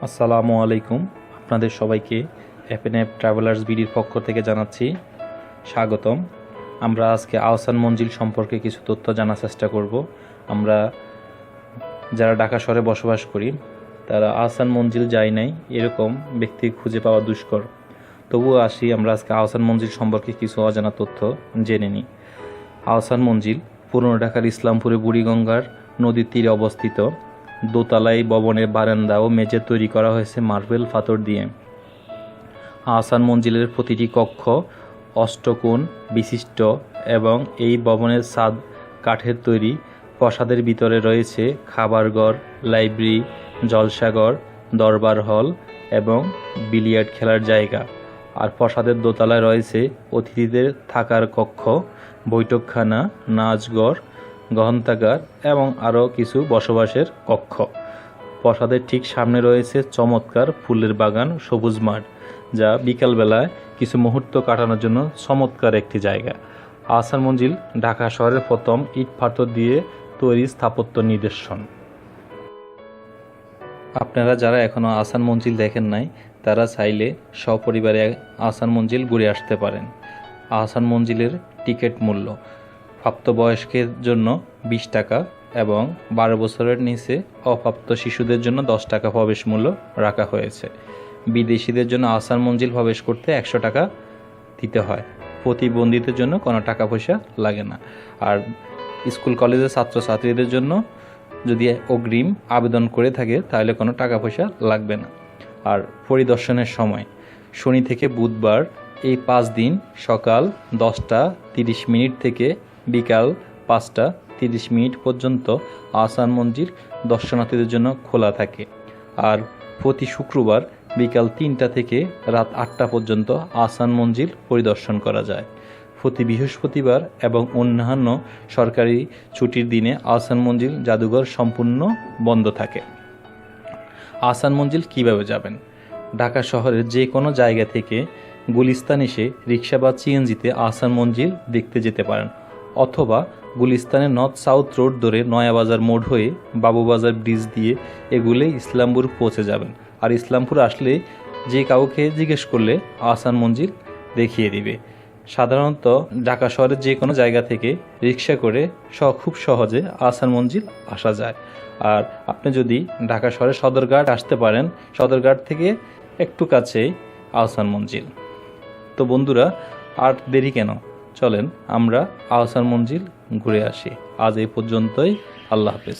আসসালামু আলাইকুম। আপনাদের সবাইকে অ্যাপ ট্রাভেলার্স বিডির পক্ষ থেকে জানাচ্ছি স্বাগতম। আমরা আজকে আহসান মঞ্জিল সম্পর্কে কিছু তথ্য জানার চেষ্টা করব। আমরা যারা ঢাকা শহরে বসবাস করি তারা আহসান মঞ্জিল যায় নাই এরকম ব্যক্তি খুঁজে পাওয়া দুষ্কর। তবুও আসি আমরা আজকে আহসান মঞ্জিল সম্পর্কে কিছু অজানা তথ্য জেনে নিই। আহসান মঞ্জিল পুরনো ঢাকার ইসলামপুরে বুড়িগঙ্গার নদীর তীরে অবস্থিত। দোতলাই ভবনের বারান্দা ও মেঝে তৈরি করা হয়েছে মার্বেল পাথর দিয়ে। আহসান মঞ্জিলের প্রতিটি কক্ষ অষ্টকোণ বিশিষ্ট এবং এই ভবনের ছাদ কাঠের তৈরি। প্রাসাদের ভিতরে রয়েছে খাবারঘর, লাইব্রেরি, জলসাঘর, দরবার হল এবং বিলিয়ার্ড খেলার জায়গা। আর প্রাসাদের দোতলায় রয়েছে অতিথিদের থাকার কক্ষ, বৈঠকখানা, নাচঘর, গ্রন্থাগার এবং আরও কিছু বসবাসের কক্ষ। প্রাসাদের ঠিক সামনে রয়েছে চমৎকার ফুলের বাগান, সবুজ মাঠ, যা বিকালবেলায় কিছু মুহূর্ত কাটানোর জন্য চমৎকার একটি জায়গা। আহসান মঞ্জিল ঢাকা শহরের প্রথম ইট পাথর দিয়ে তৈরি স্থাপত্য নিদর্শন। আপনারা যারা এখনও আহসান মঞ্জিল দেখেন নাই তারা চাইলে সপরিবারে আহসান মঞ্জিল ঘুরে আসতে পারেন। আহসান মঞ্জিলের টিকিট মূল্য প্রাপ্তবয়স্কের জন্য 20 টাকা এবং 12 বছরের নিচে অপ্রাপ্ত শিশুদের জন্য 10 টাকা প্রবেশ মূল্য রাখা হয়েছে। বিদেশিদের জন্য আহসান মঞ্জিল প্রবেশ করতে 100 টাকা দিতে হয়। প্রতিবন্ধীদের জন্য কোনো টাকা পয়সা লাগে না। আর স্কুল কলেজের ছাত্রছাত্রীদের জন্য যদি অগ্রিম আবেদন করে থাকে তাহলে কোনো টাকা পয়সা লাগবে না। আর পরিদর্শনের সময় শনি থেকে বুধবার এই 5 দিন সকাল 10:30 থেকে বিকাল 5:30 পর্যন্ত আহসান মঞ্জিল দর্শনার্থীদের জন্য খোলা থাকে। আর প্রতি শুক্রবার বিকাল 3টা থেকে রাত 8টা পর্যন্ত আহসান মঞ্জিল পরিদর্শন করা যায়। প্রতি বৃহস্পতিবার এবং অন্যান্য সরকারি ছুটির দিনে আহসান মঞ্জিল জাদুঘর সম্পূর্ণ বন্ধ থাকে। আহসান মঞ্জিল কিভাবে যাবেন? ঢাকা শহরের যে কোনো জায়গা থেকে গুলিস্তান এসে রিক্সা বা সিএনজিতে আহসান মঞ্জিল দেখতে যেতে পারেন, অথবা গুলিস্তানের নর্থ সাউথ রোড ধরে নয়াবাজার মোড় হয়ে বাবুবাজার ব্রিজ দিয়ে এগুলে ইসলামপুর পৌঁছে যাবেন। আর ইসলামপুর আসলে যে কাউকে জিজ্ঞেস করলে আহসান মঞ্জিল দেখিয়ে দিবে। সাধারণত ঢাকা শহরের যে কোনো জায়গা থেকে রিক্সা করে খুব সহজে আহসান মঞ্জিল আসা যায়। আর আপনি যদি ঢাকা শহরের সদরঘাট আসতে পারেন, সদরঘাট থেকে একটু কাছেই আহসান মঞ্জিল। তো বন্ধুরা, আর দেরি কেন, চলেন আমরা আহসান মঞ্জিল ঘুরে আসি। আজ এই পর্যন্তই। আল্লাহ হাফেজ।